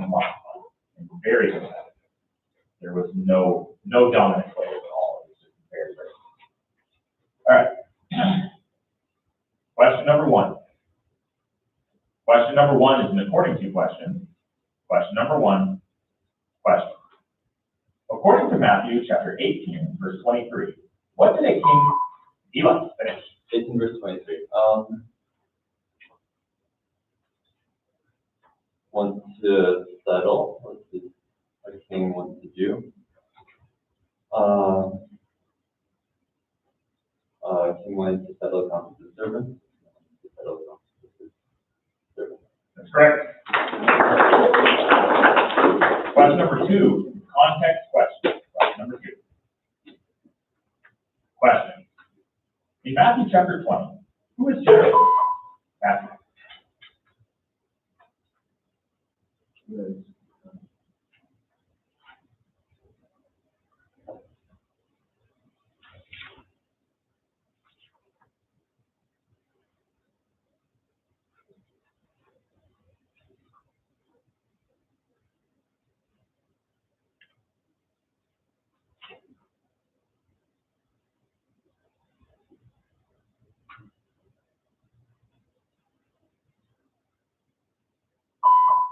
a lot, and very competitive. There was no dominant players at all. It was just very, very. All right. Question number one. Question number one is an according to question. Question number one, question. According to Matthew chapter 18, verse 23, what did a king, Eli, finish? 18 verse 23. Wants to settle, a king wants to do. King wanted to settle accounts with his servants. That's correct. Question number two, context question. Question number two. Question. In Matthew chapter 20, who is Jared? Matthew.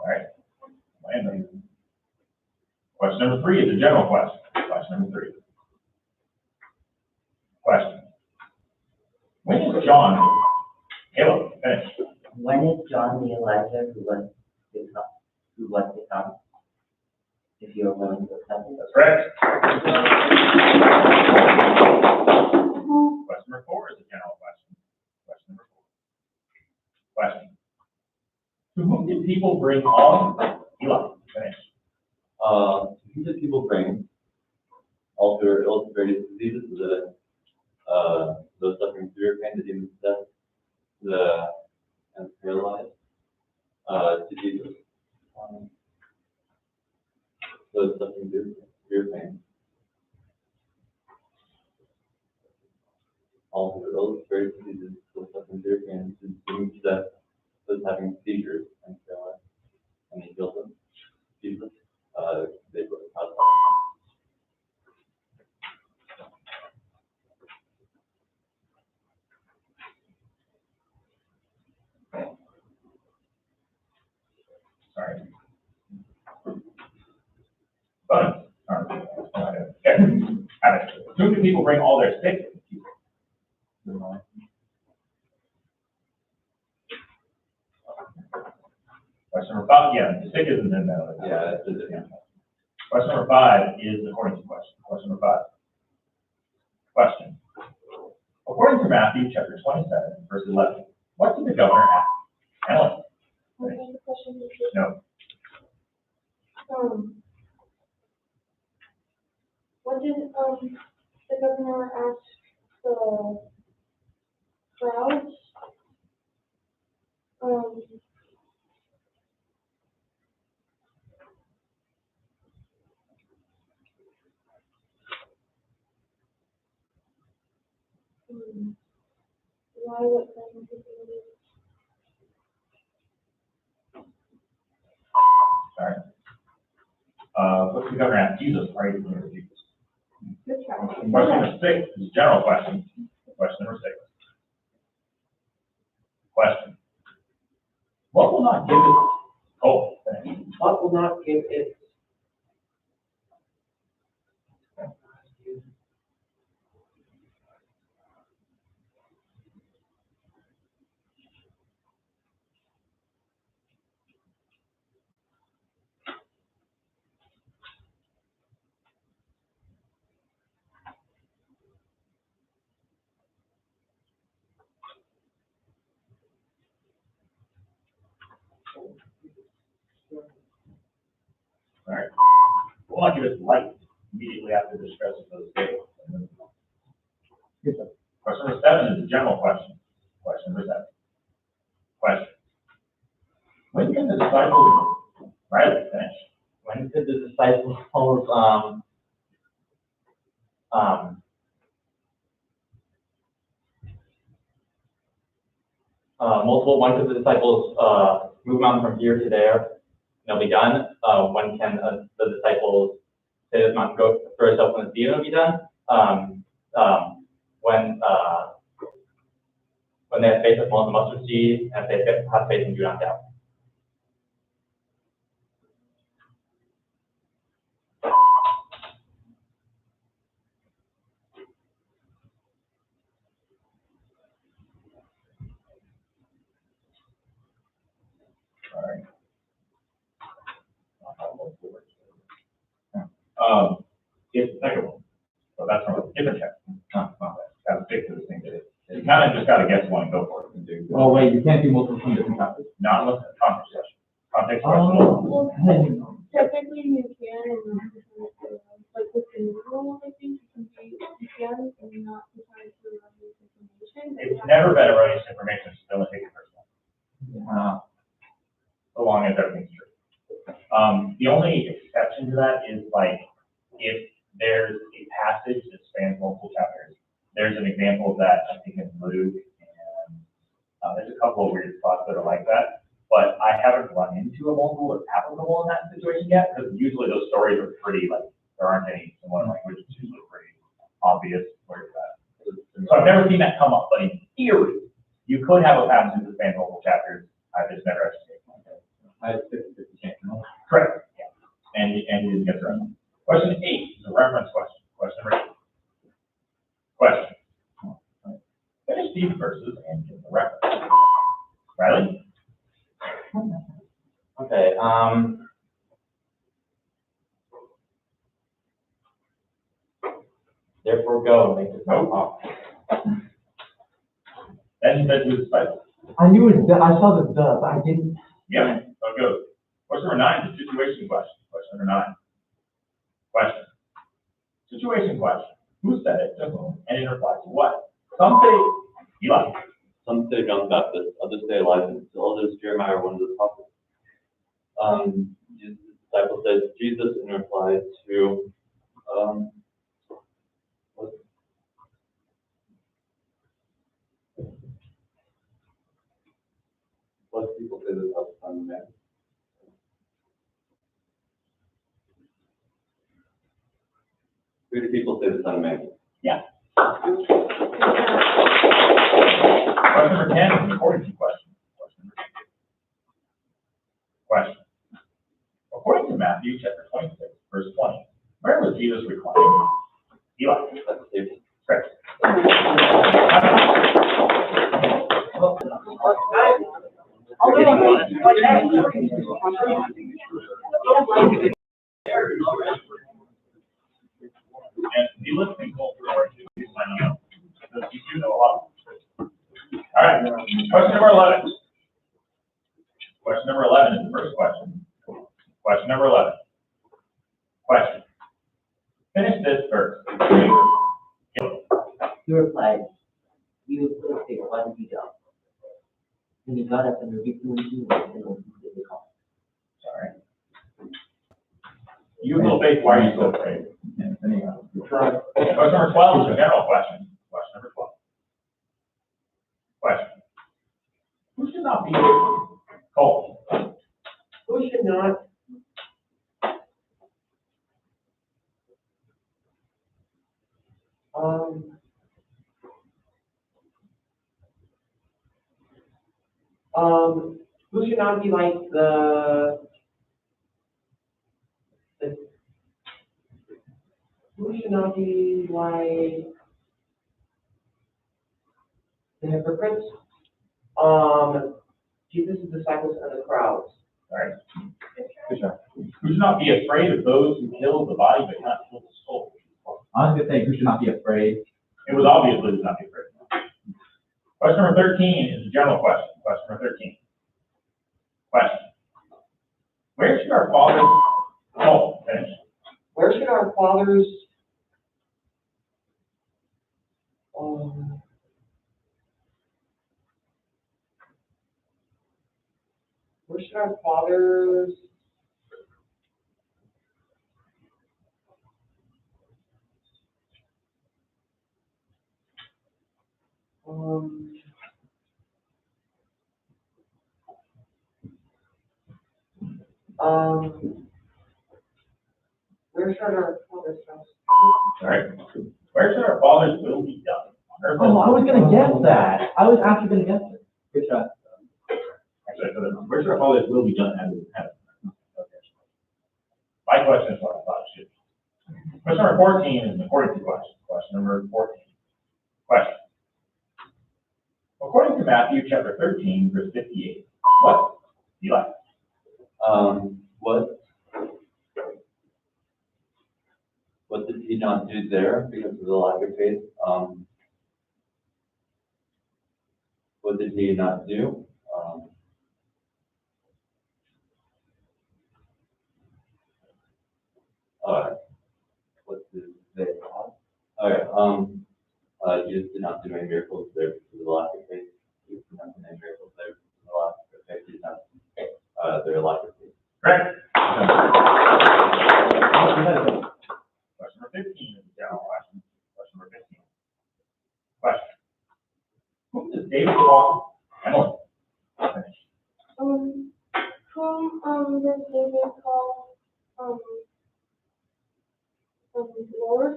All right. Question number three is a general question. Question number three. Question. When is John, Caleb, finish? When is John the Elijah who was to come? If you are willing to accept it. That's correct. Question number four is a general question. Question number four. Question. To whom did people bring all? Eli, finish. Who did people bring all their ills, various diseases, those suffering severe pain, the demons of death, and paralyzed, to Jesus? Those suffering severe pain. All their ills, various diseases, those suffering severe pain, the demons of death, those having seizures, and paralyzed, and he healed them. Jesus. They were out. Sorry. Bonus. Okay. To whom do people bring all their sick? Question number five. Yeah, the sick isn't in that. Yeah, it's just, Yeah. Question number five is according to question. Question number five. Question. According to Matthew chapter 27, verse 11, what did the governor ask? Ellen? The question is, No. what did the governor ask the crowds? Why what kind of people? Sorry. What's the governor ask Jesus? Are you familiar with Jesus? Good try. Question number six is a general question. Question number six. Question. What will not give it? Oh, What will not give it? all right. Will not give us light immediately after the distress of those days. Question number seven is a general question. Question number seven. Question. When can the disciples, Riley, finish? When could the disciples when could the disciples move on from here to there it'll be done? When can the disciples say this mountain, go throw itself in the sea and it'll be done? When they have faith as small as a mustard seed, and if they have faith and do not doubt. It's the second one. So that's from a different text. Not that. Gotta stick to the thing that is. You kind of just gotta guess one and go for it. Oh, wait, you can't do multiple from different topics. Not unless it's a context question. Context question. Well, technically you can, and like with the new rule, I think you can and not decide to run this information. It's never been erroneous information, so don't take it personal. So long as everything's true. The only exception to that is like, if there's a passage that spans multiple chapters, there's an example of that, I think, in Luke, and, there's a couple of weird spots that are like that, but I haven't run into a multiple that's applicable in that situation yet, because usually those stories are pretty, like, there aren't any similar language, it's usually pretty obvious where it's at. So I've never seen that come up, but in theory, you could have a passage that spans multiple chapters, I've just never actually seen it. I have 50/50 chance. Correct, yeah. And you didn't get the right one. Question 8 is a reference question. Question number 8. Question. Finish these verses and give the reference. Riley? Okay, therefore go, make yourself off. Then he said to his disciples. I knew it, I saw the but I didn't. Yeah, so it goes. Question number 9 is a situation question. Question number 9. Question. Situation question. Who said it to whom? And in reply to what? Some say Eli. Some say John the Baptist, others say Elijah, and still others Jeremiah, one of the prophets. The disciple says Jesus in reply to, what people say this about the Son of Man? Who do people say the Son of Man is? Yeah. Question number 10 is an according to question. Question. According to Matthew chapter 26, verse 20, where was Jesus reclining? Eli. That's a statement. Correct. And the listening culture are to sign up. Because you do know a lot. All right, question number 11. Question number 11 is the first question. Question number 11. Question. Finish this verse. He replied, "You perfect, why did you doubt?" And he got up and rebuked him and opened the call. Sorry. You have little faith, why are you so afraid? Anyhow. Question number 12 is a general question. Question number 12. Question. Who should not be called? Who should not? Who should not be like who should not be like the hypocrites? Jesus' disciples and the crowds. All right. Who should not be afraid of those who kill the body but not kill the soul? I was gonna say, who should not be afraid? It was obvious who should not be afraid. Question number 13 is a general question. Question number 13. Question. Where should our fathers, finish. Where should our fathers, where should our fathers, Where should our father's house? All right. Where should our father's will be done? On earth Oh, I was gonna guess that. I was actually gonna guess it. Good shot. Actually, I said, where should our father's will be done as in heaven? Okay. My question is what I thought it should be. Question number 14 is an according to question. Question number 14. Question. According to Matthew chapter 13, verse 58, what? Eli. What did he not do there because of the lack of faith? What did he not do? What did they have? Jesus did not do any miracles there because of the lack of faith. Jesus did not do any miracles there because of the lack of faith. He did not, their lack of faith. Correct. Question number 15 is a general question. Question number 15. Question. Whom does David call? Emily. Finish. Whom does David call, Lord?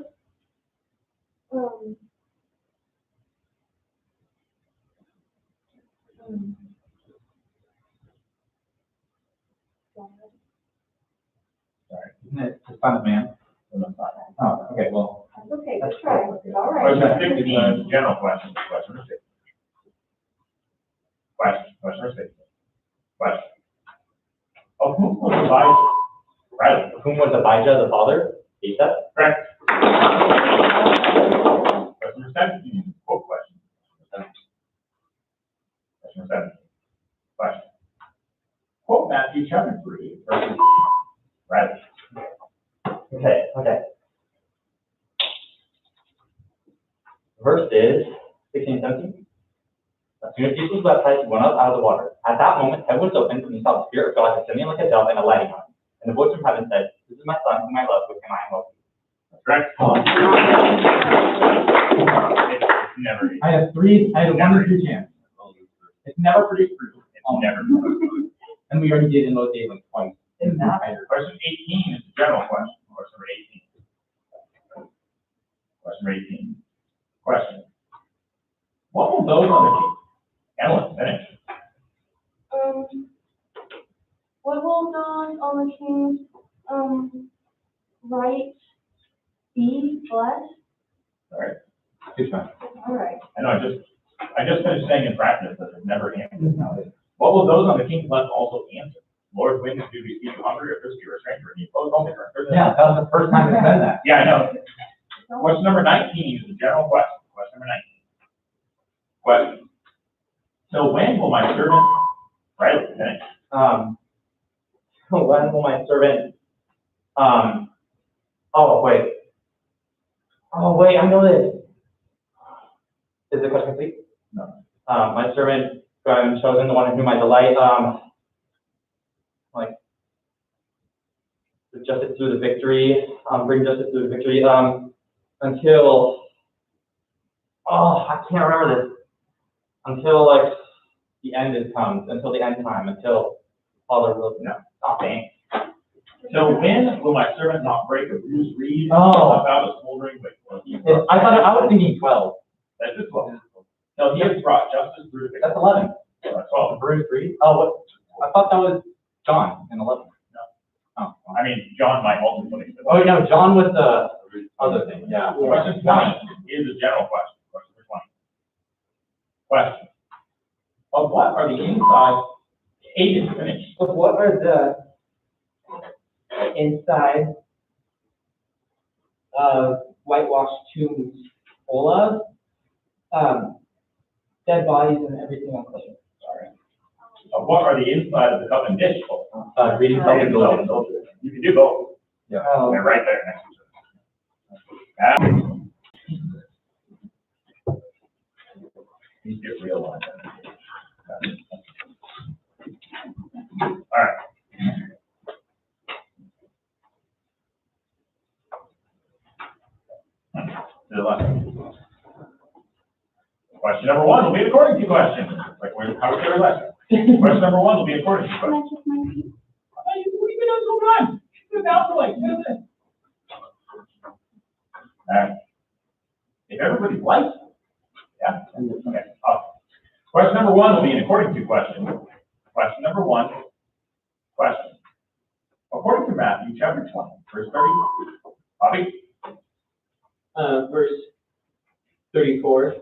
Isn't it the Son of Man? Oh, okay, well. That's okay, good try, all right. Question number 15 is a general question. Question number 16. Question number 16. Question. Of whom was Elijah? Right. Of whom was Abijah the father? Asa? Correct. Question number 17 is a quote question. Question number 17. Question. Quote Matthew chapter 3, verse 18. Right. Okay. Verse is 16 and 17. As soon as Jesus was baptized, he went up out of the water. At that moment, heaven was opened, and he saw the Spirit of God descending like a dove and alighting on him. And the voice from heaven said, "This is my Son, whom I love, with him I am well pleased." That's correct. It's never. I had a 1 in 2 chance. It's never produced fruit. It's never. And we already did in those days like twice. In that. Question 18 is a general question. Question number 18. Question number 18. Question. What will those on the king? Ellen, finish. What will those on the king's, right be blessed? All right. Good shot. All right. I know, I just finished saying in practice that it never answers. What will those on the king's left also answer? Lord, when did we see you hungry or thirsty or a stranger? And you closed home and returned. Yeah, that was the first time I said that. Yeah, I know. Question number 19 is a general question. Question number 19. Question. So when will my servant, Riley, finish? When will my servant, oh wait, I know this. Is the question complete? No. My servant, who I am chosen, the one in whom I delight, justice through the victory, bring justice through the victory, until, I can't remember this, until like the end comes, until the end time, until Father will, no, thanks. So when will my servant not break a bruised reed? Oh. About a smoldering wick? I was thinking 12. That's just 12. No, he has brought justice through the victory. That's 11. That's 12. Bruce Reed? Oh, what? I thought that was John in 11. No. Oh. I mean, John might also put it. Oh, no, John was the other thing, yeah. Question 20 is a general question. Question number 20. Question. Of what are the inside, 8 is finished. But what are the inside whitewashed tombs full of? Dead bodies and everything else. Sorry. Of what are the inside of the cup and dish full? Reading Self-indulgence. self-indulgence. Self-indulgence. You can do both. Yeah. They're right there next to each other. You get real one. All right. To the left. Question number 1 will be according to question. Like, how was your lesson? Question number 1 will be according to Can I question. check my feet? What are you doing down for like 2 minutes. All right. If everybody likes, yeah, okay. Question number one will be an according to question. Question number one, question. According to Matthew chapter 20, verse 30, Bobby? Verse 34.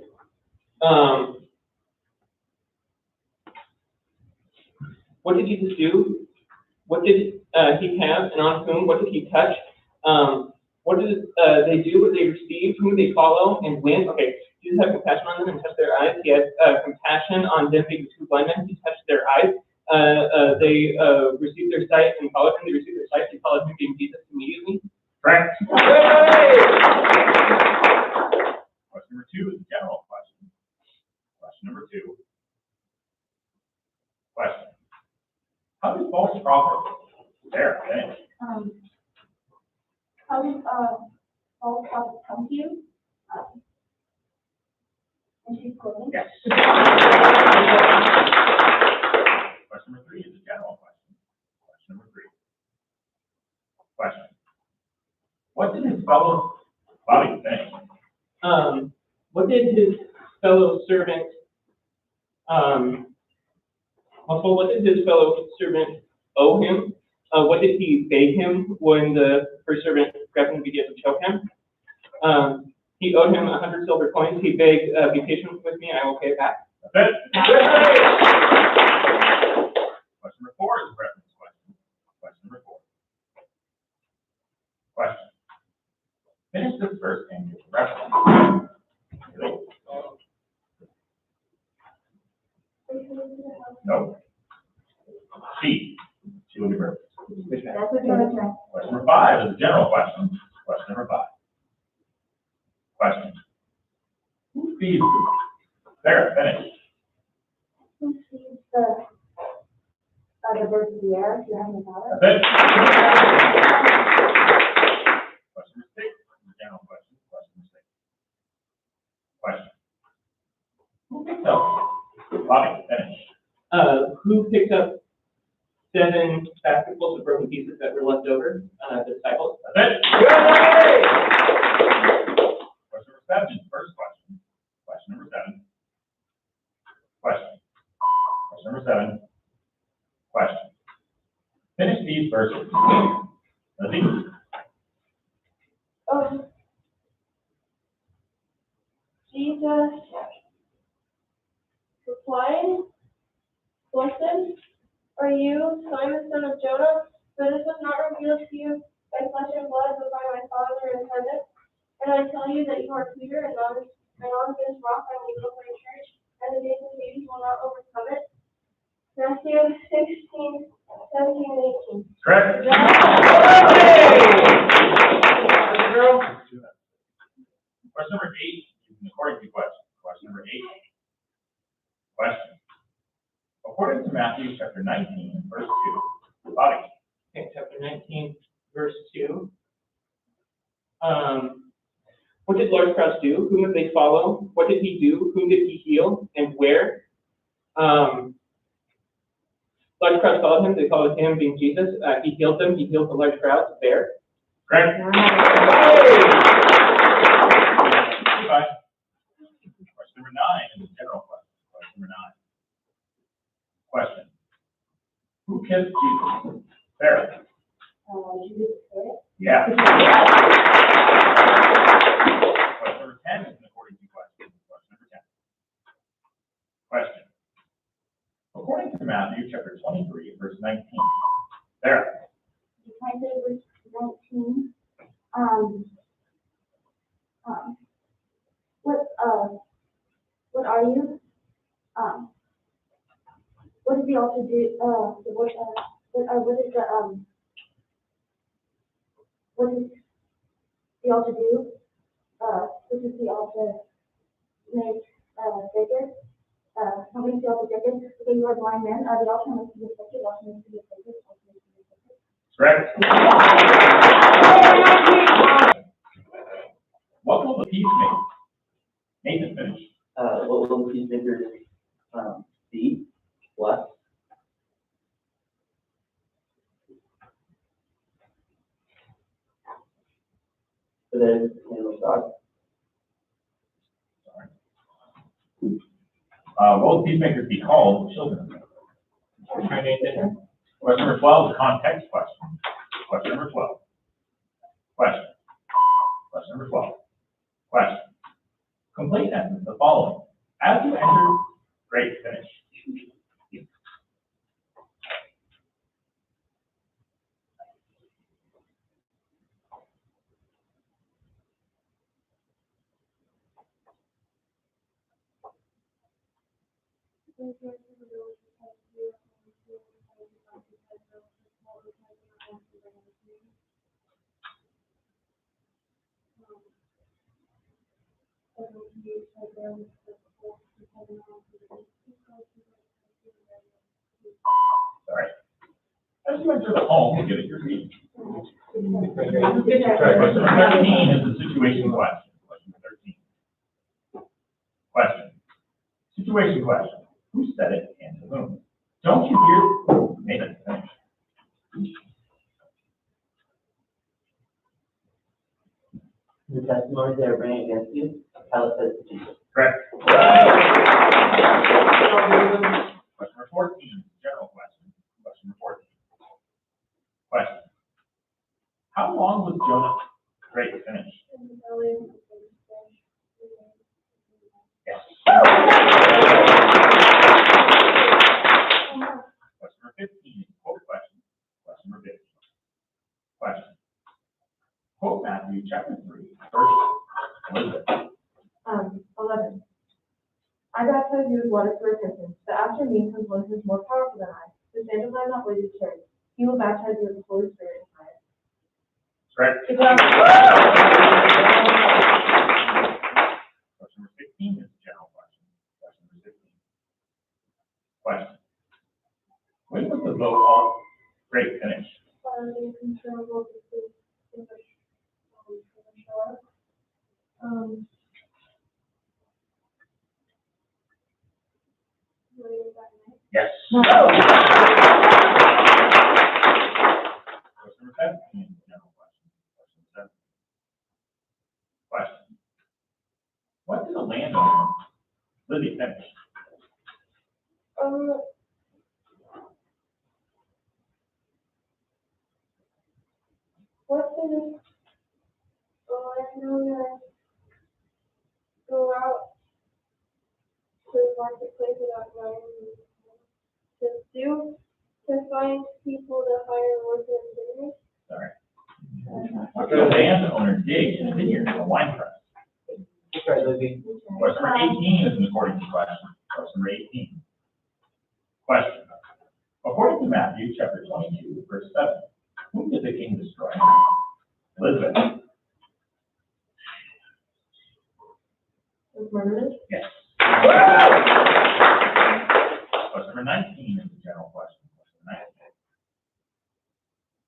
What did Jesus do? What did he have, and on whom? What did he touch? What did they do? What they received? Whom they follow? And when? Okay, Jesus had compassion on them and touched their eyes. He had compassion on them being 2 blind men. He touched their eyes. They received their sight and followed him. They received their sight. They followed him being Jesus immediately. Correct. Yay! Question number two is a general question. Question number two. Question. How do false prophets, there, thanks. How did, false prophets come to you? And she's quoting. Yes. Question number three is a general question. Question number three. Question. What did his fellow, Bobby, thanks. What did his fellow servant, what did his fellow servant owe him? What did he beg him when the first servant grabbed him to begin to choke him? He owed him 100 silver coins. He begged, be patient with me, I will pay it back. That's it. Question number four is a reference question. Question number four. Question. Finish this verse and give a reference. No. C. She will be referenced. That's what you're gonna try. Question number five is a general question. Question number five. Question. Who feeds the, there, finish. Who feeds the birds of the air, if you haven't got it? That's it. Question number six is a general question. Question number six. Question. Who picks up? Bobby, finish. Who picked up 7 basketfuls of broken pieces that were left over? The disciples. That's it. Question number seven is the first question. Question number seven. Question. Question number seven. Question. Finish these verses. Let's see. Jesus replied, "Blessed are you, Simon, son of Jonah, for this was not revealed to you by flesh and blood, but by my Father in heaven. And I tell you that you are Peter, and on this rock I will build my church, and the gates of Hades will not overcome it." Matthew 16, 17, and 18. Correct. Question number 8 is an according to question. Question number 8. Question. According to Matthew chapter 19, verse 2. Bobby. Okay, chapter 19, verse 2. What did large crowds do? Whom did they follow? What did he do? Whom did he heal? And where? Large crowds followed him. They followed him, being Jesus. He healed them. He healed the large crowds there. Correct. Goodbye. Question number 9 is a general question. Question number 9. Question. Who kissed Jesus? Sarah. Jesus Iscariot. Yeah. Question number 10 is an according to question. Question number 10. Question. According to Matthew chapter 23, verse 19. Sarah. Verse 19. What are you? What did the altar do? What is the altar do? What does the altar make bigger? How makes the altar bigger? Okay, you are blind men. The altar makes you bigger. The altar makes you bigger. The altar makes you bigger. Correct. What will the peace make? Nathan, finish. What will the peacemakers see? What? the name of God. What will peacemakers be called? Children. Question number 12 is a context question. Question number 12. Question. Question number 12. Question. Complete sentence the following. As you enter, great, finish. Sorry. As you enter the home, we'll give it your reading. Question number 13 is the situation question. Question 13. Question. Situation question. Who said it and to whom? Don't you hear? Nathan, finish. The testimony they are bringing against you, tell it says to Jesus. Correct. Question number 14, general question. Question number 14. Question. How long was Jonah? Great, finish. Yes. Question number 15, quote question. Question number 15. Question. Quote Matthew chapter 3, verse 11. 11. I baptize you with water for repentance, but after me comes one who is more powerful than I, whose sandals I am not worthy to carry. He will baptize you with the Holy Spirit and fire. Correct. Good job. Question number 16 is a general question. Question number 16. Question. When was the vote on? Great, finish. Yes. Question number 17, general question. Question 7. Question. What did the landowner, Lizzie, finish? What did the landowner go out to the marketplace without buying to do to find people to hire workers and diggers? Sorry. What did the landowner dig in a vineyard in a wine press? That's right, Libby. Question number 18 is an according to question. Question number 18. Question. According to Matthew chapter 22, verse 7, whom did the king destroy? Elizabeth. Was murderous? Yes. Question number 19 is a general question. Question 19.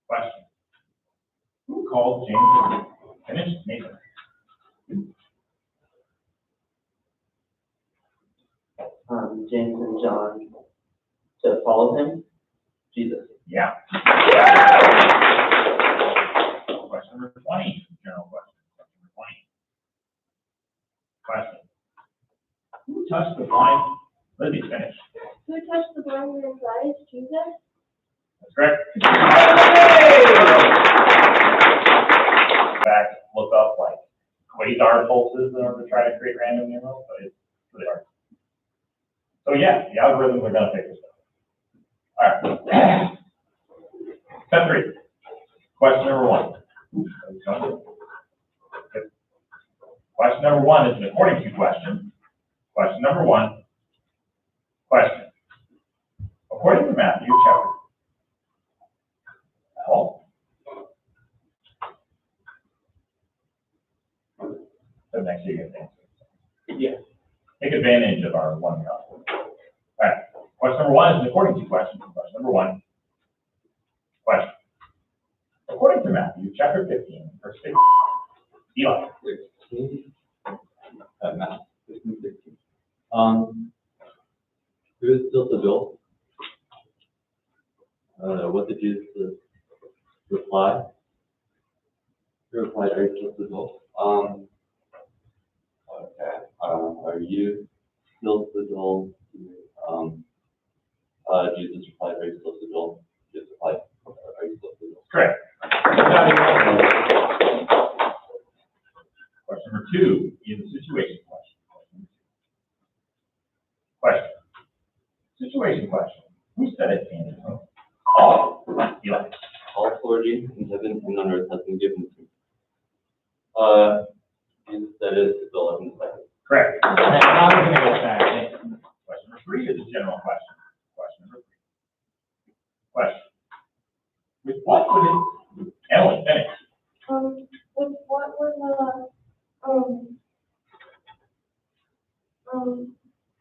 Question. Who called James? Finish, Nathan. James and John to follow him, Jesus. Yeah. Question number 20, general question. Question number 20. Question. Who touched the blind? Lizzie, finish. Who touched the blind man's eyes? Jesus? That's correct. Back, look up like quasar pulses in order to try to create random numerals, but it's really hard. So yeah, the algorithms are gonna fix this stuff. All right. Step 3. Question number 1. Question number 1 is an according to question. Question number 1. Question. According to Matthew chapter. So next year you can answer. Yeah. Take advantage of our one cup. All right. Question number 1 is an according to question. Question number 1. Question. According to Matthew chapter 15, verse 6. Eli. 16. Matt, 15, 16. Who is still the bill? What did Jesus reply? He replied, are you still adult? Okay. Are you still adult? Jesus replied, are you still adult? Jesus replied, are you still adult? Correct. Question number 2 is a situation question. Question. Situation question. Who said it, Andy? All. Eli. All authority in heaven and on earth has been given to me. Jesus said it, it's 11 seconds. Correct. Now we're gonna go back. Question number 3 is a general question. Question number 3. Question. With what would it, Emily, finish. With what were the,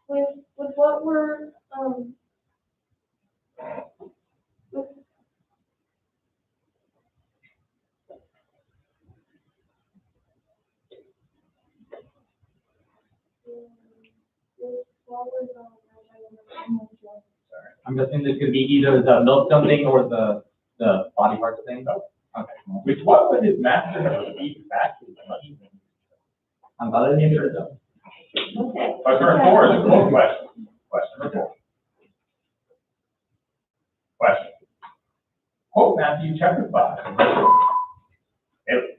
with what were, with, with what were the, I'm guessing this could be either the milk dumping or the body parts thing. Okay. With what would his master have received back his money? I'm glad I named it though. okay. Question number 4 is a quote question. Question number 4. Question. Quote Matthew chapter 5. Haley.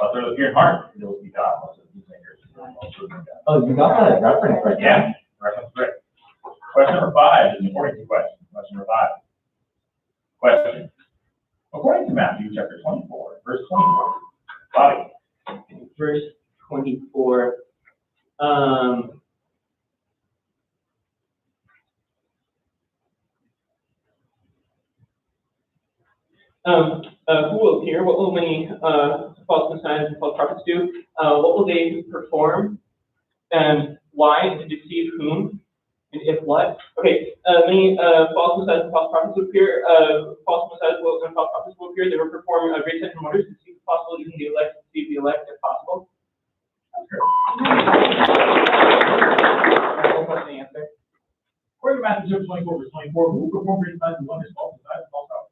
Author of the pure heart, it will be God. Also, these thinkers, also be God. Oh, you got that reference right there. Yeah, reference correct. Question number 5 is an important question. Question number 5. Question. According to Matthew chapter 24, verse 24, Bobby. Verse 24, who will appear? What will many false messiahs and false prophets do? What will they perform? And why? And to deceive whom? And if what? Okay, many false messiahs and false prophets will appear. False messiahs and false prophets will appear. They will perform great signs and wonders to deceive, if possible, even the elect, deceive the elect, if possible. What's the answer? According to Matthew chapter 24, verse 24, who will perform great signs and wonders, false messiahs and false prophets?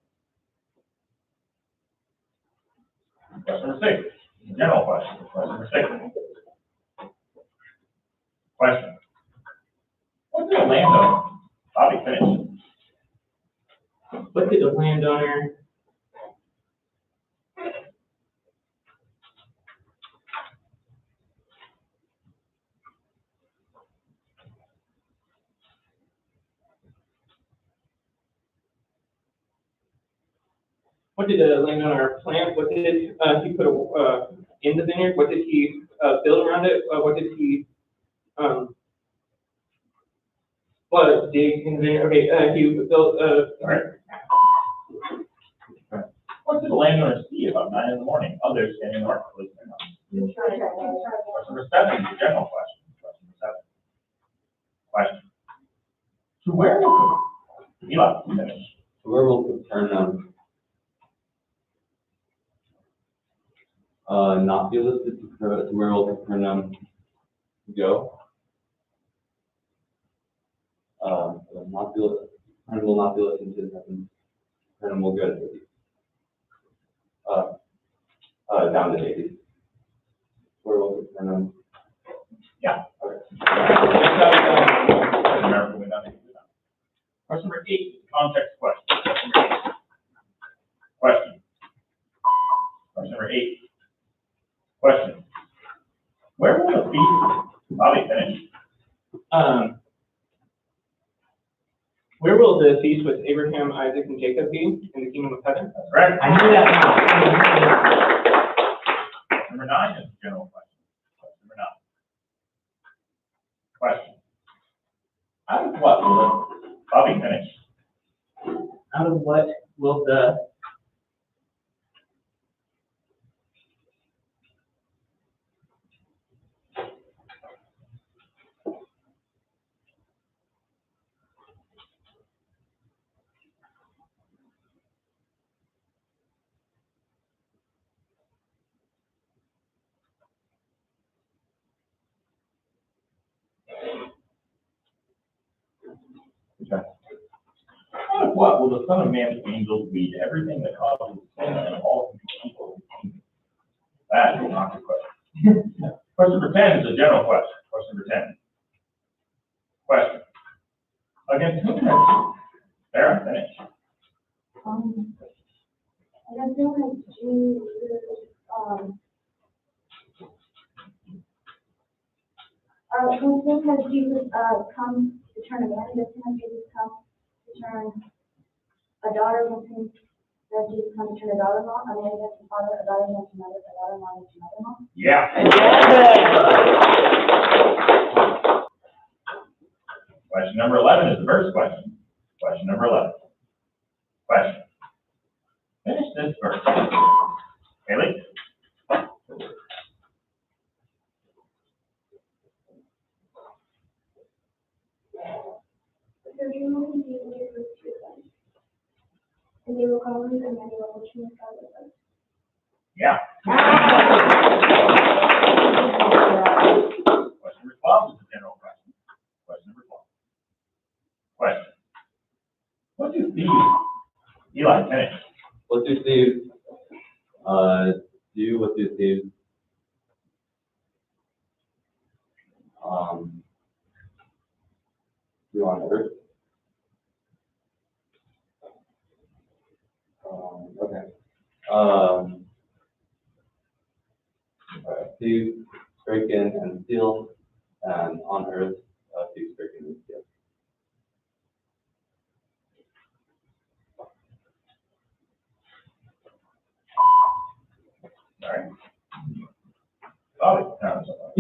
Question number 6, general question. Question number 6. Question. What did a landowner, Bobby, finish? What did the landowner? What did the landowner plant? What did he put in the vineyard? What did he build around it? What did he dig in the vineyard? Okay, he built. All right. What did the landowner see about 9 in the morning? Others standing in the marketplace. Question number 7 is a general question. Question number 7. Question. To where will Eli finish? Where will Capernaum not be listed? To where will Capernaum go? Not be listed. Capernaum will not be listed to heaven. Capernaum will go to Hades. Down to Hades. Where will Capernaum? Yeah. Okay. Remember going down to Hades. Question number 8, context question. Question number 8. Question. Question number 8. Question. Where will the feast, Bobby, finish? Where will the feast with Abraham, Isaac, and Jacob be in the kingdom of heaven? That's correct. I knew that. Number 9 is a general question. Question number 9. Question. Out of what will Bobby finish? Out of what will the Okay. Out of what will the Son of Man's angels lead everything that causes sin and all people? That is not the question. Question number 10 is a general question. Question number 10. Question. Against whom has Sarah finished? I don't feel like Jesus, who has Jesus, come to turn a man, does has Jesus come to turn a daughter, does Jesus come to turn a daughter-in-law, a man against the father, a daughter against the mother, a daughter-in-law against the mother-in-law? Yeah. Question number 11 is the first question. Question number 11. Question. Finish this verse. Haley? The virgin will conceive and give birth to a son, and they will call him Emmanuel, which means God with us. Yeah. Question number 12 is a general question. Question number 12. Question. What do thieves, Eli, finish? What do thieves do? What do thieves do on earth? Okay. Thieves break in and steal, and on earth, thieves break in and steal. Sorry. Oh, no, sorry.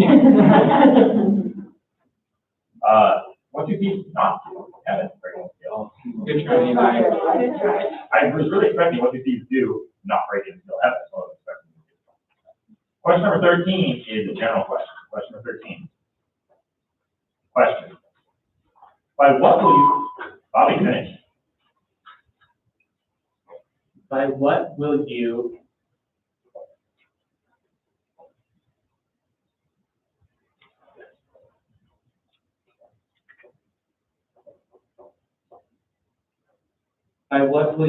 What do thieves not do? Kevin, break in steal. Good try, Eli. Good try. I was really expecting what do thieves do, not break in steal. That's what I was expecting. Question number 13 is a general question. Question number 13. Question. By what will you, Bobby, finish? By what will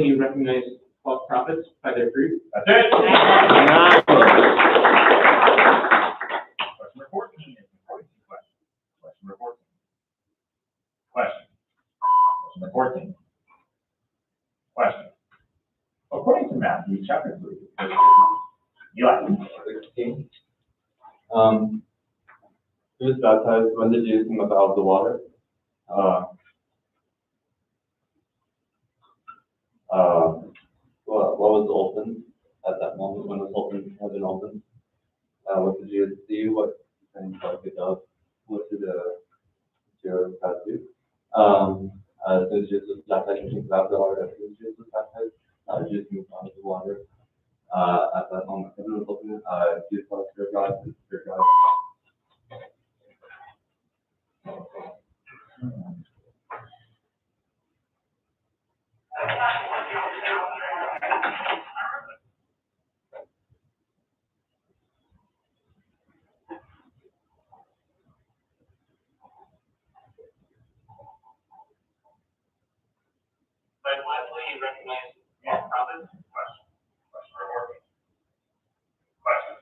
you recognize false prophets? By their fruit? That's it. Question number 14 is an important question. Question number 14. Question. Question number 14. Question. According to Matthew chapter 3, verse 15. Eli. 16. Who was baptized? When did Jesus come up out of the water? What was open at that moment when the sultan had been opened? What did Jesus see? What things like it does? What did Jesus have to do? Since Jesus was baptized, he came out of the water. As soon as Jesus was baptized, Jesus moved out of the water. At that moment, heaven was open. Jesus saw the Spirit of God, and the Spirit of God. By what will you recognize false prophets? Question. Question number 14. Question.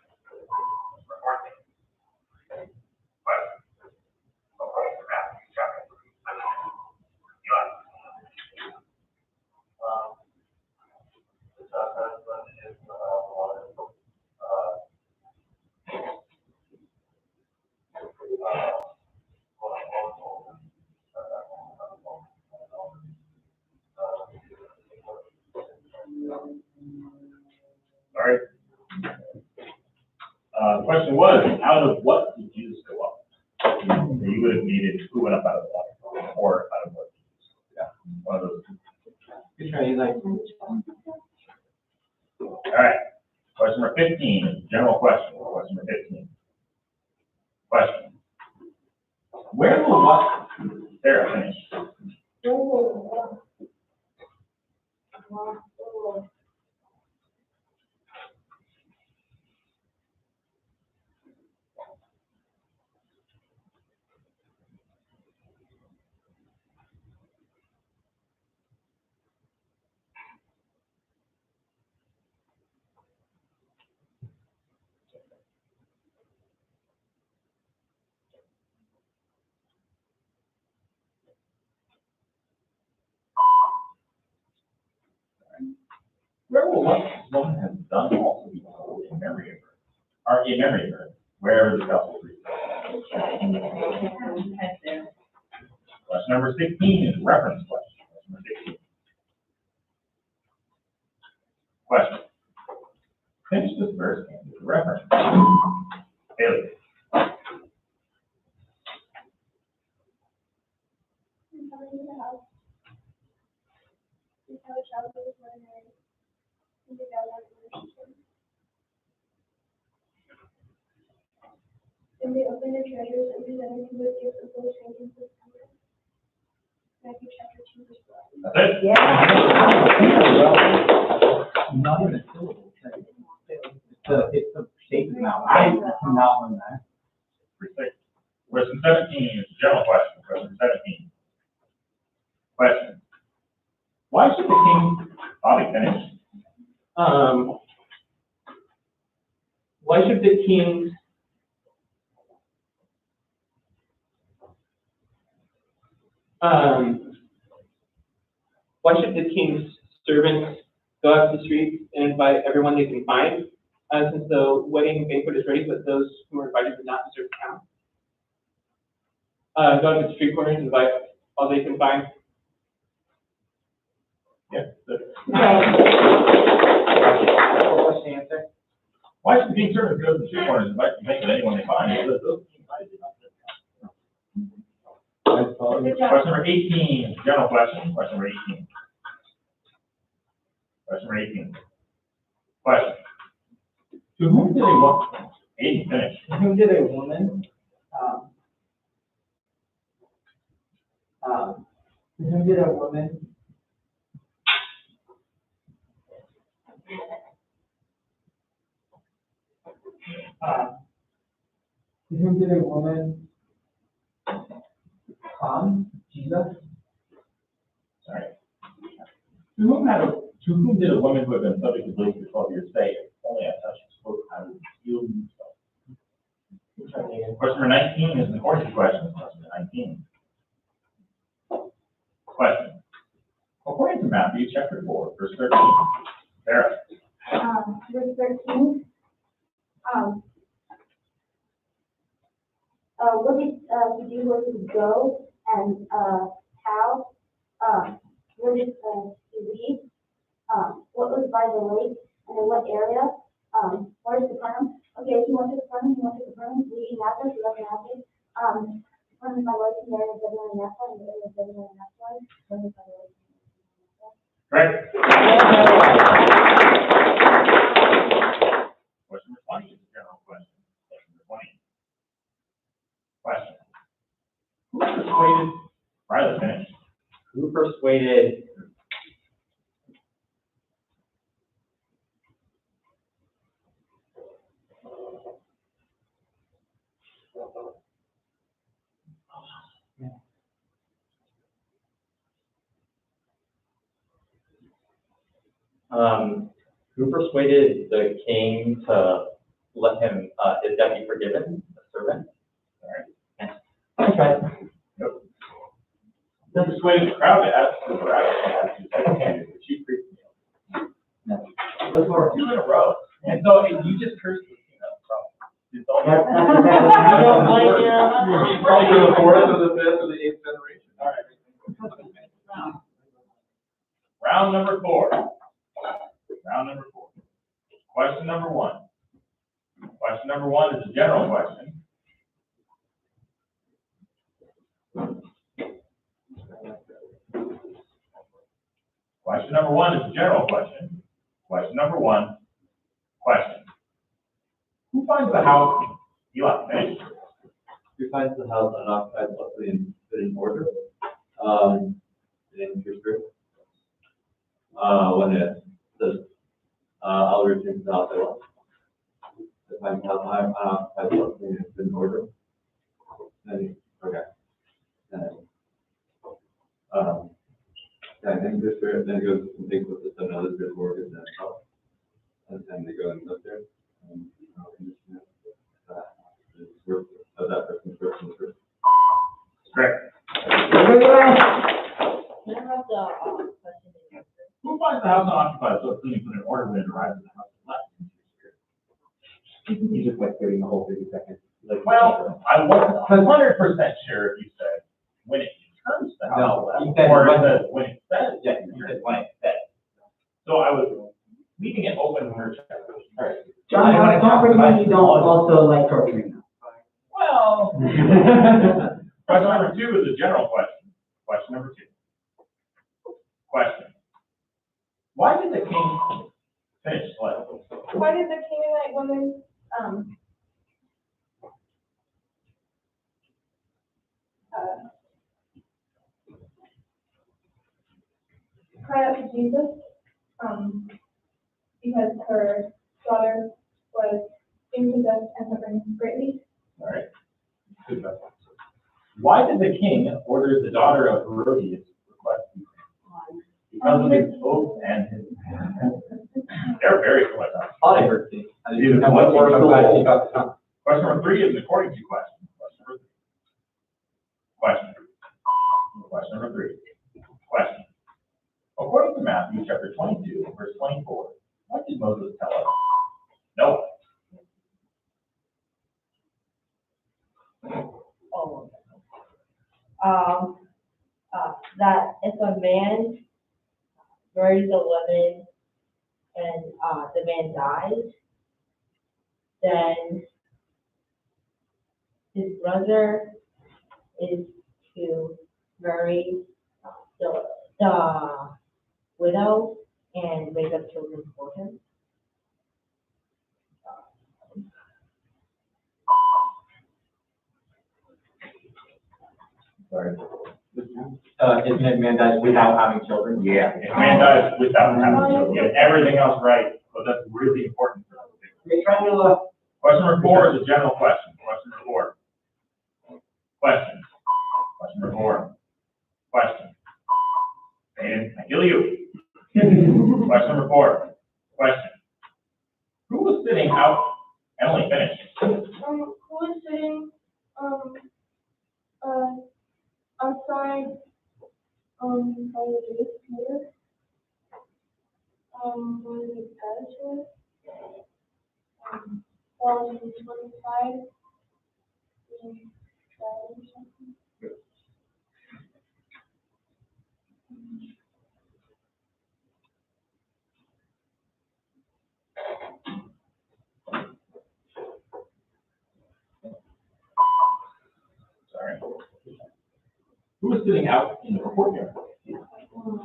Number 14. Question. According to Matthew chapter 3, Eli. The baptized when Jesus came out of the water. Sorry. The question was, out of what did Jesus go up? You would have needed who went up out of the water, or out of what? Yeah, one of those two. Good try, Eli. All right. Question number 15 is a general question. Question number 15. Question. Where will what Sarah finish? Where will what this woman has done also be told in memory of her? Or in memory of her, wherever the gospel reads. Question number 16 is a reference question. Question number 16. Question. Finish this verse and the reference. Haley. And coming to the house. And how a child was born Mary. And the God had nourished him. And they opened their treasures and presented him with gifts of gold, frankincense, and myrrh. Matthew chapter 2, verse 11. That's it. Yeah. Not even a syllable. It's the shape of the mouth. I cannot learn that. Question 17 is a general question. Question 17. Question. Why should the king, Bobby, finish? Why should the king's servants go out to the streets and invite everyone they can find, since the wedding banquet is ready, but those who are invited do not deserve to come? Go out to the street corners and invite all they can find. Yes. What's the answer? Why should the king's servants go to the street corners and invite anyone they find? Because those kings invited did not deserve to come. Good job. Question number 18 is a general question. Question number 18. Question number 18. Question. To whom did they want? Aiden, finish. To whom did a woman, to whom did a woman, Jesus? Sorry. To whom did a woman who had been subject to bleeding for 12 years say, if only I touched his cloak, I would heal himself? Question number 19 is an origin question. Question number 19. Question. According to Matthew chapter 4, verse 13, Sarah. Verse 13. What did he do? Where did he go? And how? Where did he leave? What was by the lake? And in what area? Where's Capernaum? Okay, he went to Capernaum, leaving Nazareth, he left Nazareth. Capernaum is by the lake, and the area of Zebulun and Naphtali, and the area of Zebulun and Naphtali. Capernaum is by the lake. Correct. Question number 20 is a general question. Question number 20. Question. Who persuaded, Riley, finish. Who persuaded who persuaded the king to let him, his debt be forgiven, the servant? Okay. Nope. Who persuaded the crowd to ask for Barabbas to execute the chief priest? Those were 2 in a row. And so you just cursed the king up, probably. It's all I don't blame you. Probably the 4th or the 5th or the 8th generation. All right. Round number 4. Round number 4. Question number 1. Question number 1 is a general question. Question number 1 is a general question. Question number 1. Question. Who finds the house? Eli, finish. Who finds the house unoccupied, luckily and put in order? In Scripture. When it says, I'll return to the house I left. If I'm unoccupied, luckily and put in order. Then, okay. Yeah, I think this spirit then goes and takes with the 7 other spiritual organs and itself. And then they go and live there. Of that person's person. Correct. Can I have the question and answer? Who finds the the house unoccupied, so cleaning put in order when it arrives at the house is left. He's just like waiting the whole 30 seconds. Like, Well, I wasn't 100% sure if you said when it returns the house. No, left, you said or when- when it says. Yeah, you said when it said. So I was leaving it open when we were checking. All right. John, don't pretend you don't also like torturing them. Well, question number 2 is a general question. Question number 2. Question. Why did the king finish slave? Why did the Canaanite woman, cry out to Jesus? Because her daughter was being possessed and suffering greatly. All right. Good question. Why did the king order the daughter of Herodias request to be freed? Because of his oath and his. They're very similar. Thought I heard it. I Dude, didn't know what what word word of I'm glad gold? you got the time. Question number 3 is an according to question. Question number 3. Question. Question number 3. Question. According to Matthew chapter 22, verse 24, what did Moses tell us? Noah. That if a man marries a woman and, the man dies, then his brother is to marry the widow and raise up children for him. Sorry. Isn't it man dies without having children? Yeah. If a man dies without having children, you get everything else right, but that's really important for us. You're trying to, Question number 4 is a general question. Question number 4. Question. Question number 4. Question. And I kill you. Question number 4. Question. Who was sitting out? Emily, finish. Who was sitting, outside, by the Jewish Peter? One of the pastors? While he was 25? Or something? Sorry. Who was sitting out in the courtyard?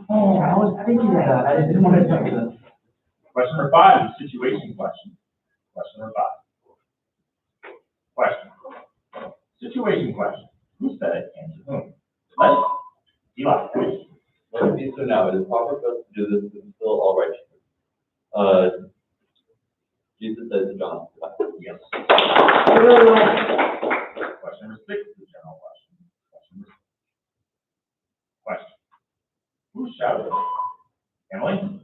Oh, I was thinking of that. I didn't want to tell you that. Question number 5 is situation question. Question number 5. Question. Situation question. Who said it and to whom? Let Eli, please. Let it be so now, it is proper for us to do this to fulfill all righteousness. Jesus said to John, Yes. I really like Question number 6 is a general question. Question. Who shouted? Emily?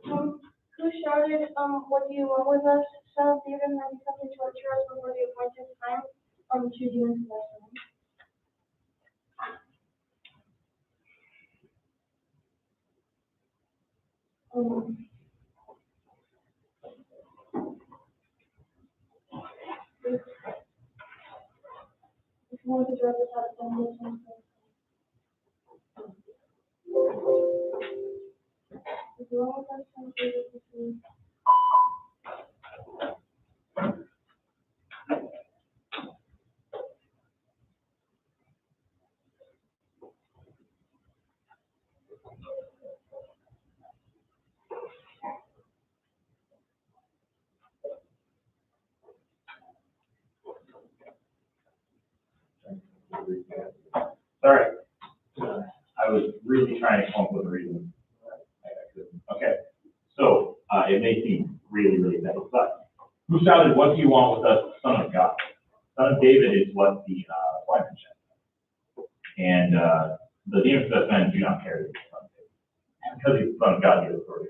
Who shouted, what do you want with us, son of David, and have you come to torture us before the appointed time, to do unto us? If you want to drive us out, then this one. If you want us to do this, this. Sorry. I was really trying to come up with a reason. Okay. So, it may seem really, really bad, but who shouted, what do you want with us, son of God? Son of David is what the, wife said. And, the demon-possessed men do not care that he's son of David. Because he's the son of God, he has authority.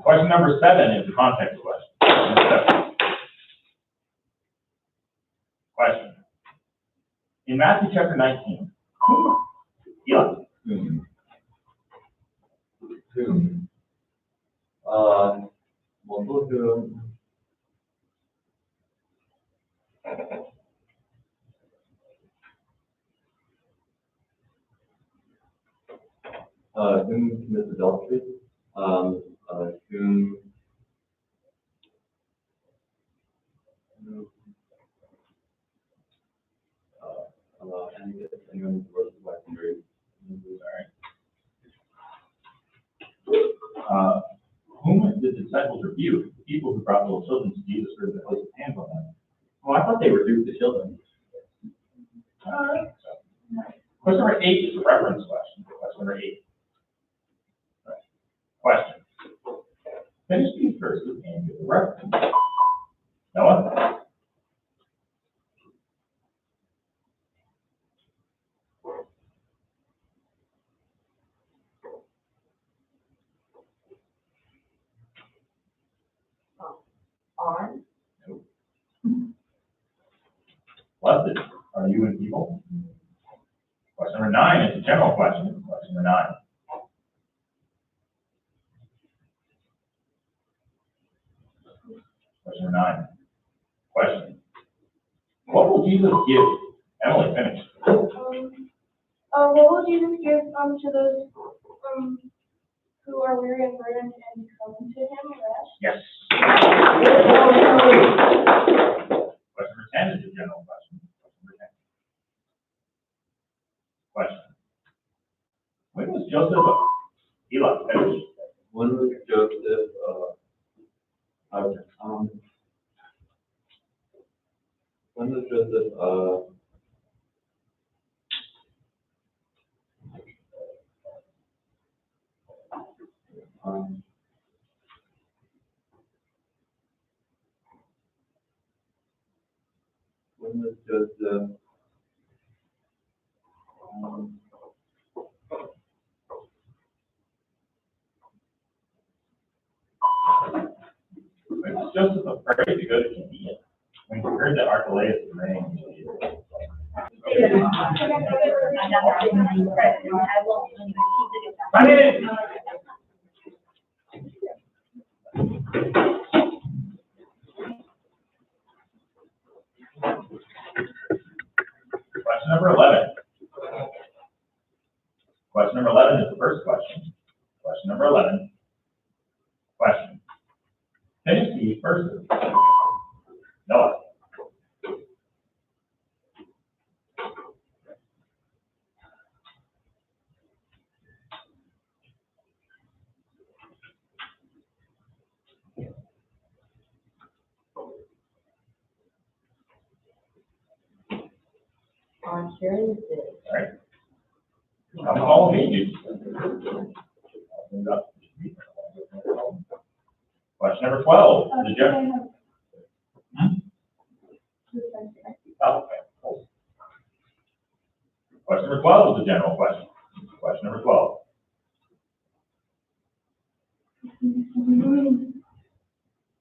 Question number 7 is the context question. Number 7. Question. In Matthew chapter 19, Eli, whom. Multiple whom. Whom commits adultery, whom. Anyone who works with wife and married. Whom did the disciples rebuke? The people who brought little children to Jesus for the place of hands on them. Oh, I thought they rebuked the children. Question number 8 is a reference question. Question number 8. Question. Finish these verses and give the reference. Noah? On, Blessed are you in people? Question number 9 is a general question. Question number 9. Question number 9. Question. What will Jesus give? Emily, finish. What will Jesus give to those who are weary and burdened and come to him rest? Yes. Question number 10 is a general question. Question number 10. Question. When was Joseph Eli finished? When was Joseph, when was Joseph, when was Joseph, When was Joseph afraid to go to Judea? When he heard that Archelaus was reigning in Judea. I did it! Question number 11. Question number 11 is the first question. Question number 11. Question. Finish these verses. Noah. on hearing this, All right. Come follow me, Question number 12. The general. Oh, okay. Question number 12 is the general question. Question number 12.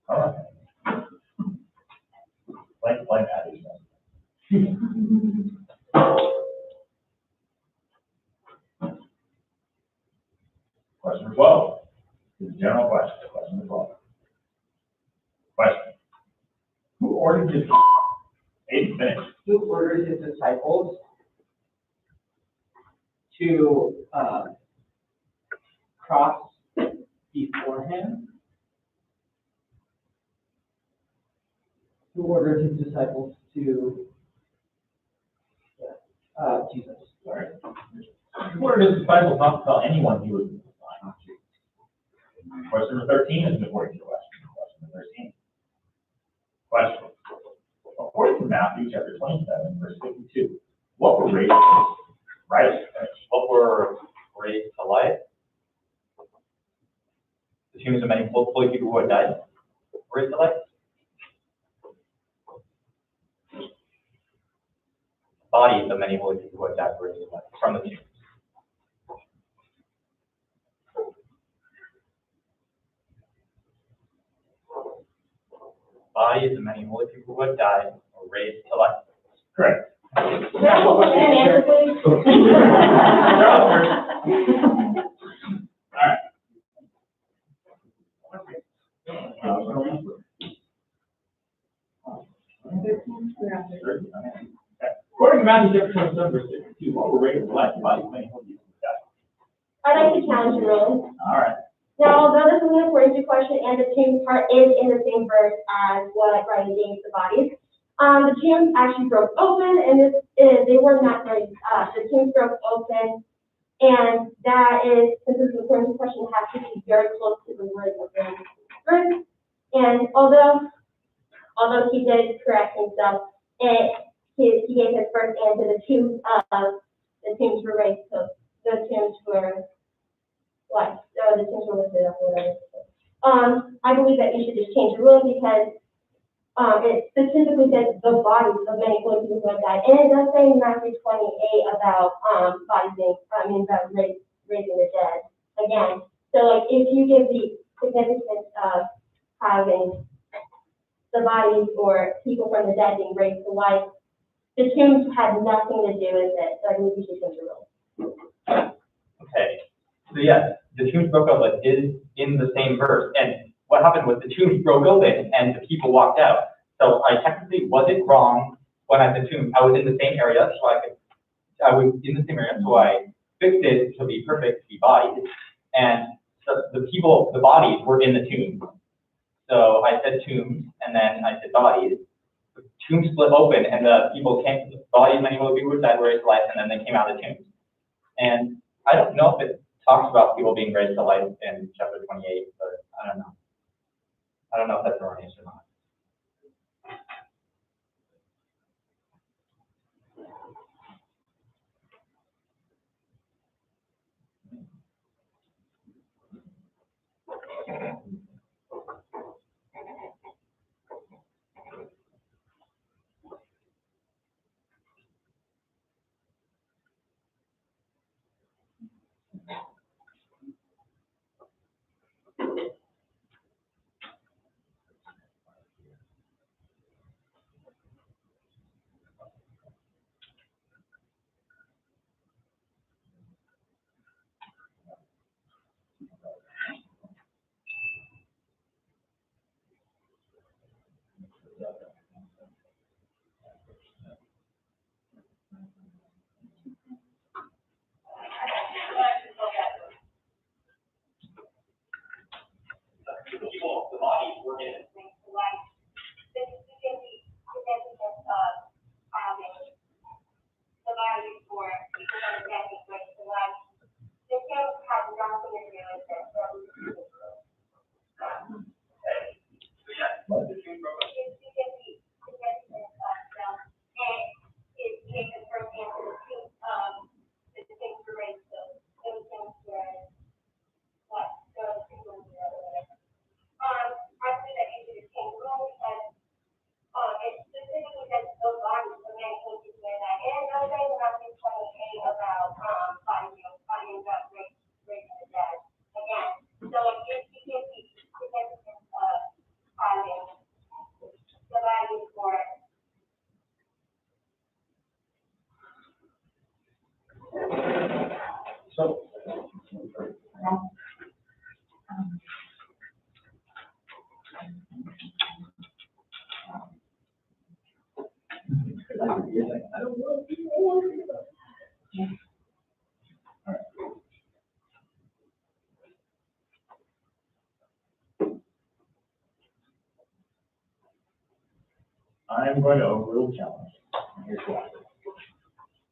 All right. Blank that. Question number 12 is the general question. Question number 12. Question. Who ordered his Aiden finish? Who ordered his disciples to cross before him? Who ordered his disciples to Jesus? Sorry. Who ordered his disciples not to tell anyone he was the Messiah? Question number 13 is an important question. Question number 13. Question. According to Matthew chapter 27, verse 52, what were raised, right? What were raised to life? The tombs of many holy people who had died were raised to life. Bodies of many holy people who had died were raised to life from the tombs. Bodies of many holy people who had died were raised to life. Correct. Can I have a question and answer, please? Matthew Jefferson, verse 62, while we're raised to life, the body may hold you. I'd like to challenge the ruling. All right. Now, although this is an important question and the tomb part is in the same verse as what Brian gave the bodies, the tombs actually broke open and they were not buried. The tombs broke open, and that is, since this is an important question, has to be very close to the word of the verse. And although he did correct himself, he gave his first answer. The tombs were raised, so the tombs were what? So the tombs were lifted up, whatever. I believe that you should just change the rule because it specifically says the bodies of many holy people who have died, and it does say in Matthew 28 about about raising the dead again. So like if you give the significance of having the bodies or people from the dead being raised to life, the tombs had nothing to do with it. So I believe you should change the rule. Okay, so yes, the tombs broke open is in the same verse, and what happened was the tombs broke open and the people walked out. So I technically wasn't wrong when I said tomb. I was in the same area, so I was in the same area, so I fixed it to be perfect, to be bodies, and the bodies were in the tomb. So I said tombs, and then I said bodies. The tomb split open, and the people came, the bodies, many people who died were raised to life, and then they came out of the tombs. And I don't know if it talks about people being raised to life in chapter 28, but I don't know. I don't know if that's erroneous or not. I'm going to overrule the challenge. And here's why.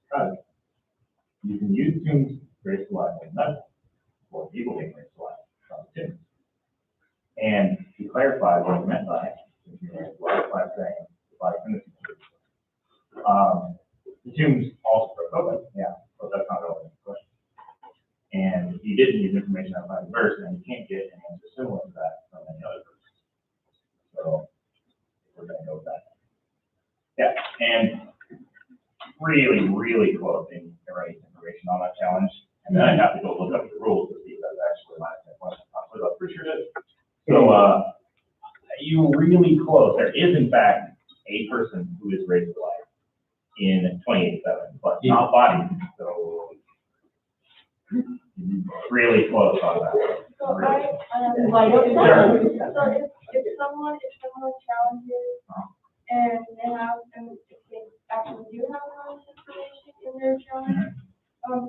Because you can use tombs raised to life like that, or people being raised to life from tombs. And to clarify what I meant by raised to life, by saying the body from the tombs. The tombs also broke open, yeah, but that's not relevant to the question. And he didn't use information outside the verse, and you can't get an answer similar to that from any other verse. So we're going to go with that. Yeah, and really, really close in erasing information on that challenge. And then I have to go look up the rules to see if that's actually my question. But I'm pretty sure it is. So you were really close. There is, in fact, a person who is raised to life in 28:7, but not body. So really close on that. So Really. So if someone challenges and they actually do have knowledge of their challenge.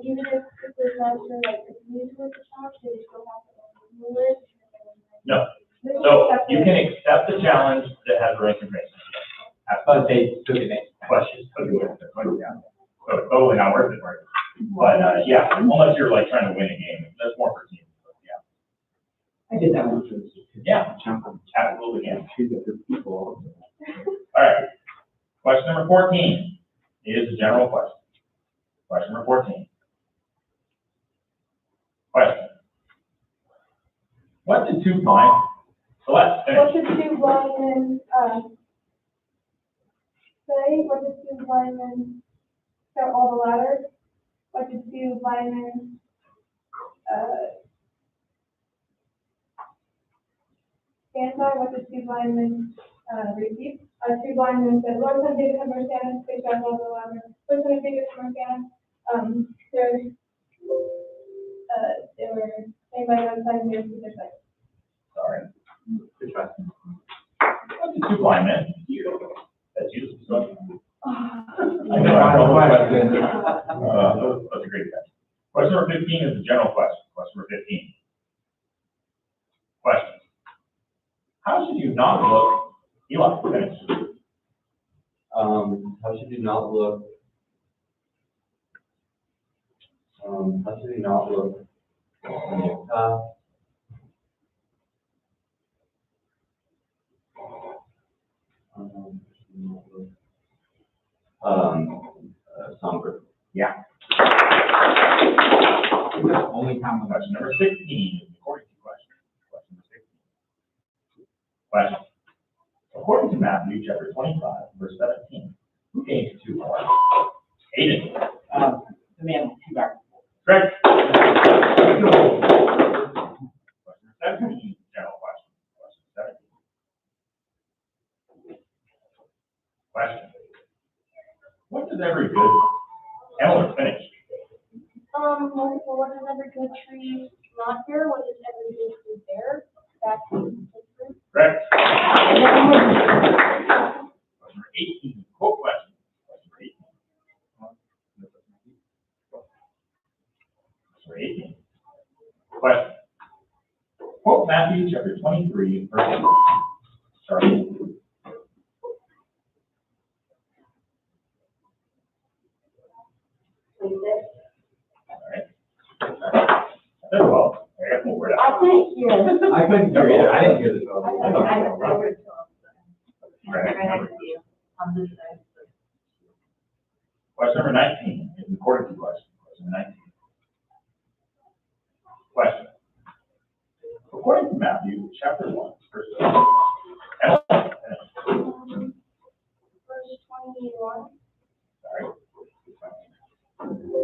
Even if the master like agrees with the challenge, they still have to rule it. No. So you can accept the challenge that has resignation. But they still get it. Questions, so it's totally not worth it, right? But, yeah, unless you're like trying to win a game, that's more for teams, but yeah. I did that once. Yeah. Jump on. Absolutely, yeah. Two different people. All right. Question number 14 is a general question. Question number 14. Question. What did two blind, Celeste, What finish. did two blind men, say? What did two blind men start all the ladders? What did two blind men, stand by? What did two blind men, repeat? Two blind men said, Lord, son, David, have mercy on us, they shall all the ladder. Lord, son, David, have mercy on us. They were saying by one side and the other to their side. Sorry. Good try. What did two blind men do? That's you. I know, I don't know what question. That's a great question. Question number 15 is a general question. Question number 15. Question. How should you not look, Eli, finish. How should you not look? How should you not look in your past? Somber. Yeah. It's the only time I'm Question number 16 is the according to question. Question number 16. Question. According to Matthew chapter 25, verse 17, who gained two more? Aiden. the man with two back. Correct. Question number 17, general question. Question 17. Question. What does every good, Ellen, finish. What does every good tree not bear? What does every good tree bear? That's history. Correct. Question number 18, quote question. Question number 18. Question number 18. Question. Quote Matthew chapter 23, verse 1. Sorry. Very well. There you go. We're I done. can't hear. I couldn't hear either. I didn't hear this. Right. Question number 19 is an according to question. Question number 19. Question. According to Matthew chapter 1, verse 1. Verse 21. Sorry.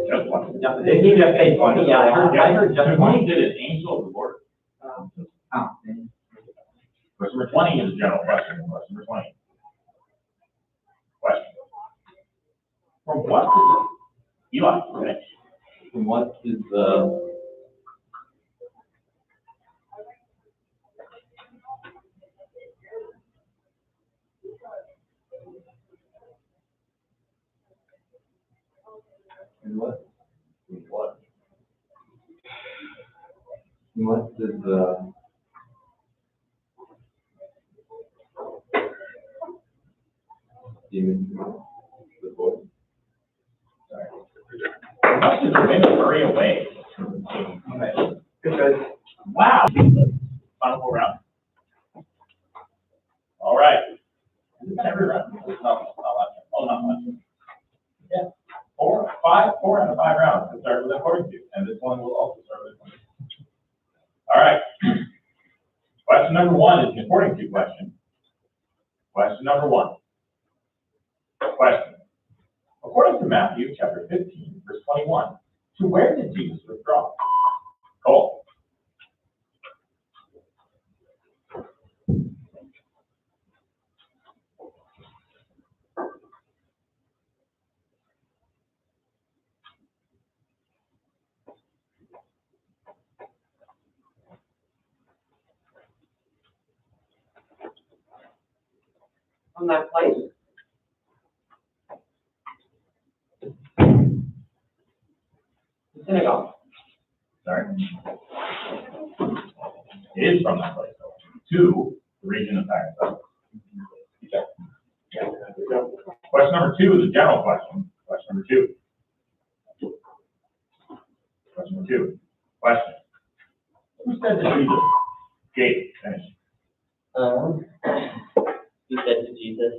Just one. Did he just say 20? Yeah, I heard just Who 20. did an angel of the Lord? Oh, man. Question number 20 is a general question. Question number 20. Question. From what does Eli finish? And what is the? And what? And what? And what is the? Demon, the voice. Sorry. What does the wind hurry away? Good. Wow. Final round. All right. Every round. Not much. Yeah. 4 out of 5 rounds. It started with according to, and this one will also start with according to. All right. Question number 1 is an according to question. Question number 1. Question. According to Matthew chapter 15, verse 21, to where did Jesus withdraw? Cole. On that place. synagogue. Sorry. It is from that place, though. To the region of Pakistan. Yeah. Question number 2 is a general question. Question number 2. Question number 2. Question. Who said to Jesus? Gabe, finish. He said to Jesus,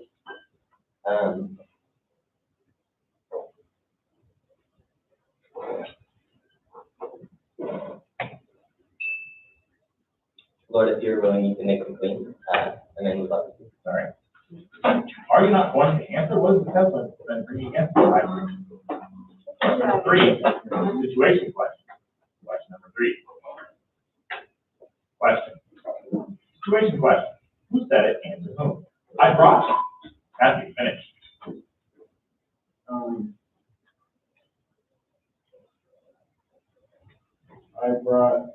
Lord, if you're willing, you can make them clean. And then he left. Sorry. Are you not going to answer? What is the test then bringing answer? Question number 3. Situation question. Question number 3. Question. Situation question. Who said it and to whom? I brought you. Matthew, finish. I brought.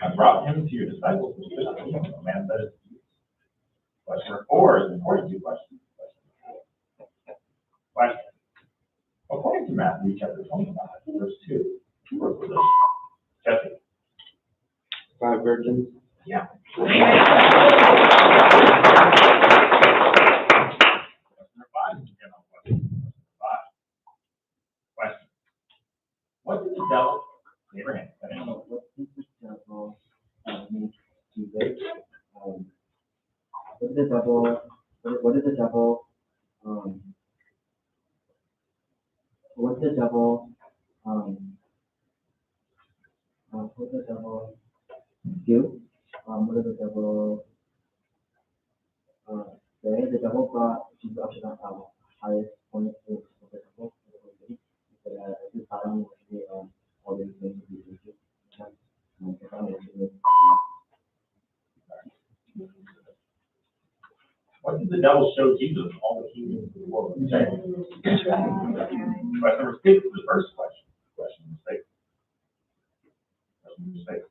I brought him to your disciples. A man said it to you. Question number 4 is an important to question. Question. According to Matthew chapter 25, verse 2, who were for this? Jesse. 5 virgins. Yeah. Question number 5 is a general question. 5. Question. What did the devil, Abraham, finish? What did the devil make Jesus? What did the devil? What did the devil? What did the devil? What did the devil do? What did the devil say? The devil brought Jesus up to the highest point of the temple. He said, "This is how I'm going to be all these things to be Jesus." What did the devil show Jesus all the kingdoms of the world? Question number 6 is the first question. Question number 6. Question number 6.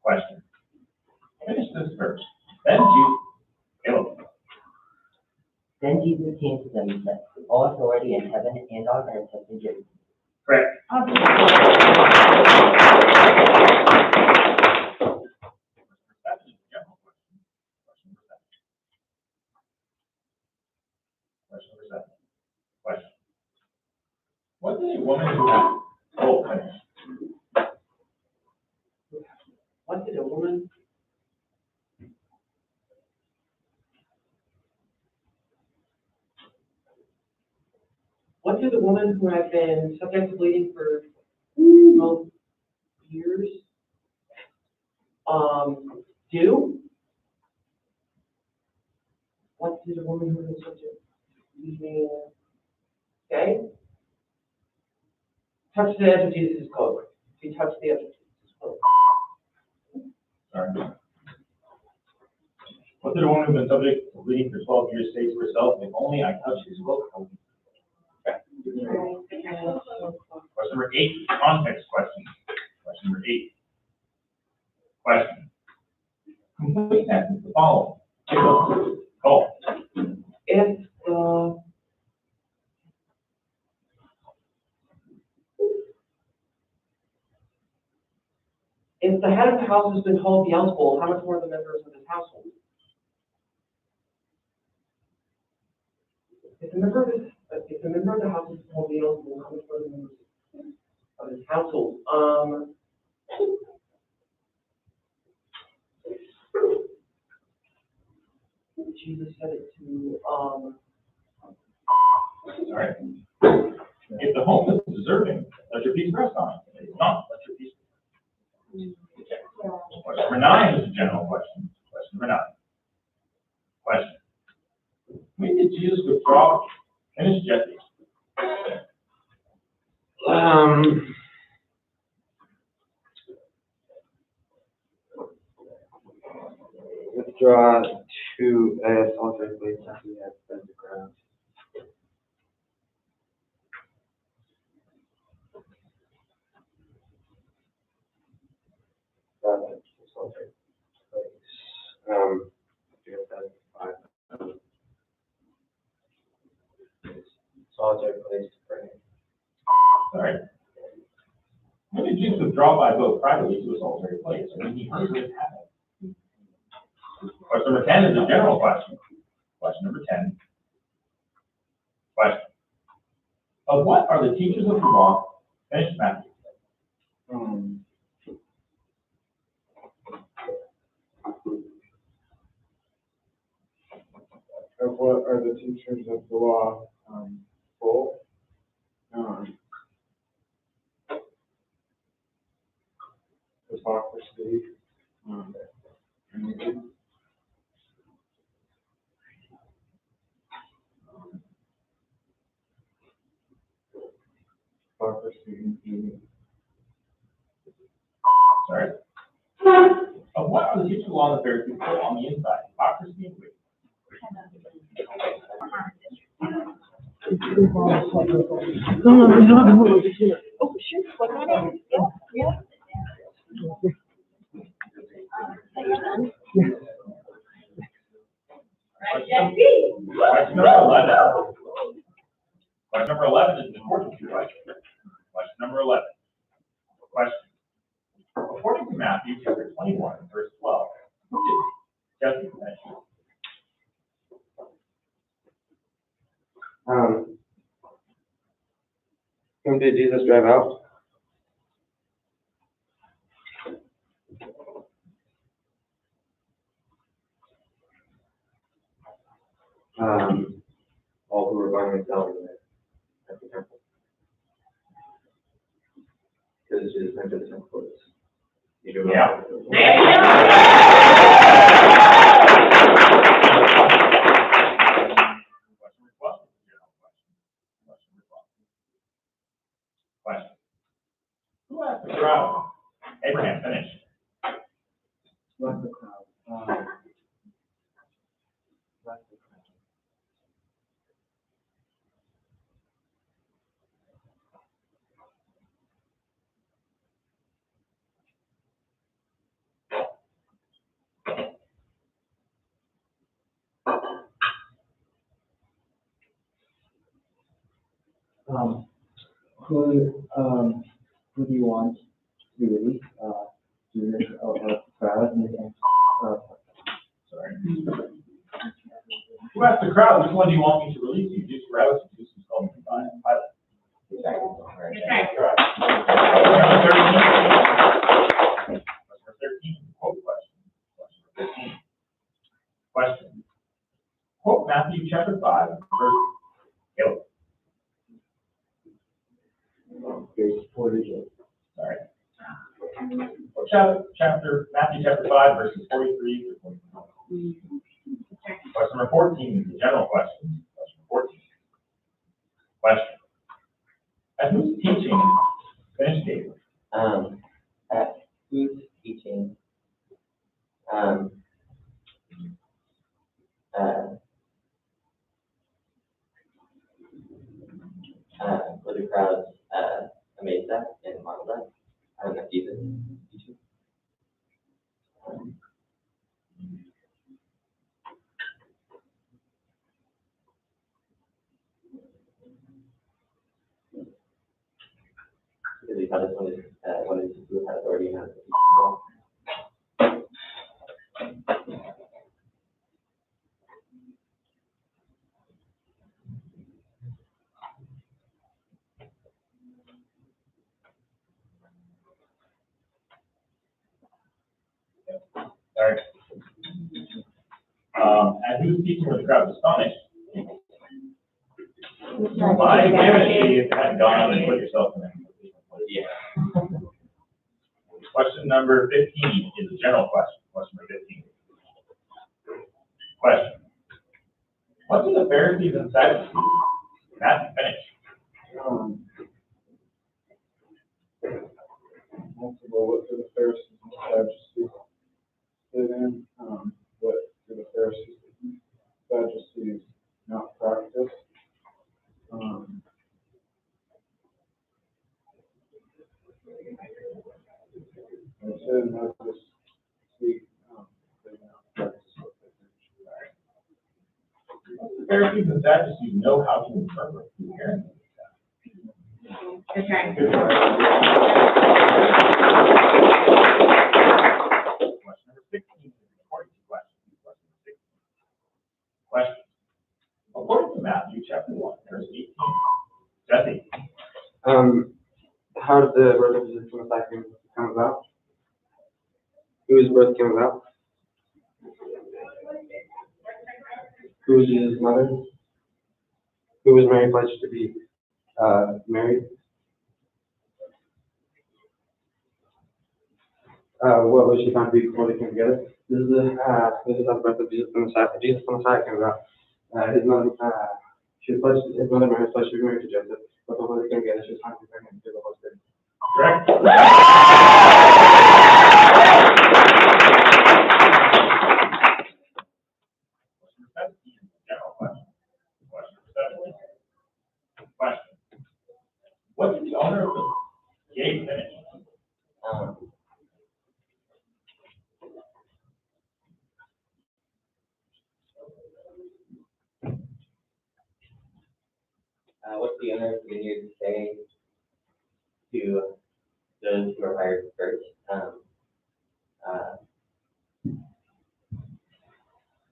Question. Finish this verse. Then Jesus. Caleb. Then Jesus came to them and said, all authority in heaven and on earth has been given. Correct. Question number 7 is a general question. Question number 7. Question. What did a woman who had, finish. What did a woman? What did the woman who had been subject to bleeding for 12 years do? What did a woman who was subject to bleeding? Okay. Touch the edge of Jesus' cloak. She touched the edge of Jesus' cloak. Sorry. What did a woman who had been subject to bleeding for 12 years say to herself? If only I touched his cloak. Question number 8, context question. Question number 8. Question. Complete sentence the following. Call. If the head of the house has been called Beelzebul, how much more the members of his household? If the member of the house is called Beelzebul, how much more the members of his household? Jesus said it to All right. If the home is deserving, let your peace rest on it. If it's not, let your peace rest. Question number 9 is a general question. Question number 9. Question. When did Jesus withdraw? Finish, Jesse. Withdraw two as alternate place after we have spent the ground. Alternate place. Solitary place to pray. All right. When did Jesus withdraw by vote privately to a solitary place? I mean, he heard it happen. Question number 10 is a general question. Question number 10. Question. Of what are the teachers of the law? Finish Matthew. Of what are the teachers of the law, full? Hypocrisy, envy. Hypocrisy, envy. Sorry. Of what are the teachers of the law and the Pharisees full on the inside? Hypocrisy and greed. Question number 11. Question number 11 is an important question. Question number 11. Question. According to Matthew chapter 21, verse 12, who did Jesse finish? Whom did Jesus drive out? All who were buying and selling at the temple. Because Jesus entered the temple courts. Yeah. Question. Who asked the crowd? Abraham, finish. Bless the crowd. Bless the crowd. Who do you want to be released? Jesus or crowd? Sorry. Who asked the crowd, which one do you want me to release? You just Barabbas or Jesus who's called me Pilate? Question number 13 is a quote question. Question number 15. Question. Quote Matthew chapter 5, verse. Caleb. Sorry. Matthew chapter 5, verses 43 through 44. Question number 14 is a general question. Question 14. Question. At whose teaching finished David? At whose teaching, were the crowds, amazed at and marveled at, at Jesus' teaching? Because he thought this one is who had authority and has the people. Sorry. At whose teaching were the crowd astonished? My goodness, you had gone and put yourself in there. Yeah. Question number 15 is a general question. Question number 15. Question. What do the Pharisees and Sadducees? Matthew, finish. What do the Pharisees and Sadducees sit in? What to know this speak, they know. The Pharisees and Sadducees know how to interpret the hearing. Good try. Good try. Question number 16 is according to question. Question 16. Question. According to Matthew chapter 1, verse 18. Jesse. How did the birth of Jesus Messiah come about? Whose birth came about? Who was Jesus' mother? Who was Mary pledged to be married? What was she found to be before they came together? This is how the birth of Jesus the Messiah. Jesus the Messiah came about. His mother, his mother Mary was pledged to be married to Joseph, but before they came together, she was found to be pregnant through the Holy Spirit. Correct. Question 17, general question. Question 17. Question. What did the owner of the gate finish? What's the owner of the vineyard say to those who are hired first?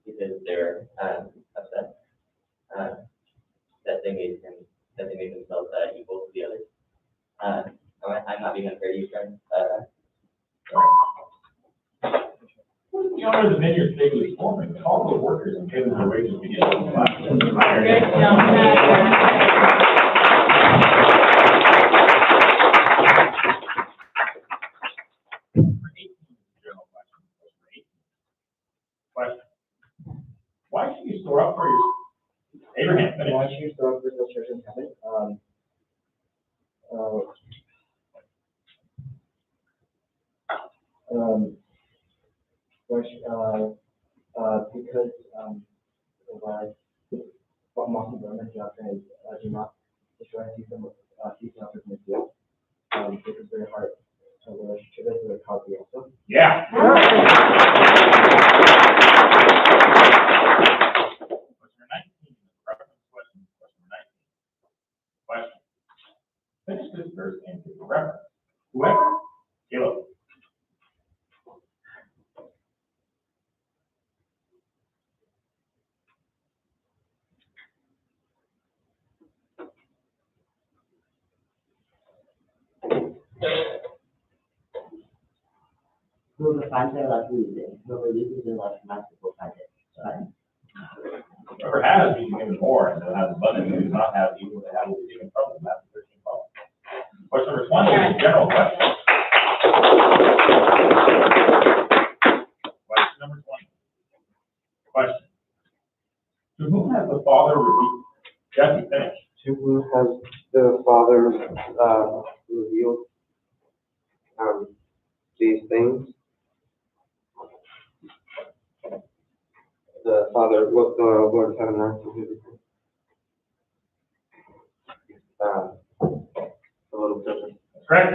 Because they're upset that they made themselves equal to the others. I'm not being unfair to you, friend. What did the owner of the vineyard say to his foreman? Call the workers and pay them their wages beginning with Good job. General question. Question. Why should you store up for your Abraham? Finish. Why should you store up for yourself treasure in heaven? Because what mossy garment do not destroy season after the field. Because very hard relationship is very healthy also. Yeah. Question 19. Reference question. Question 19. Question. Finish this verse and give a reference. Whoever. Caleb. Whoever finds their life loses, whoever loses their life will find it. Right? Whoever has, be given more, and they'll have abundance. Who does not have, even what they have will be given from them. Matthew 13:12. Question number 20 is a general question. Question number 20. Question. To whom has the Father revealed? Jesse, finish. To whom has the Father revealed these things? The Father, what the Lord of heaven and earth will do. A little different. Correct.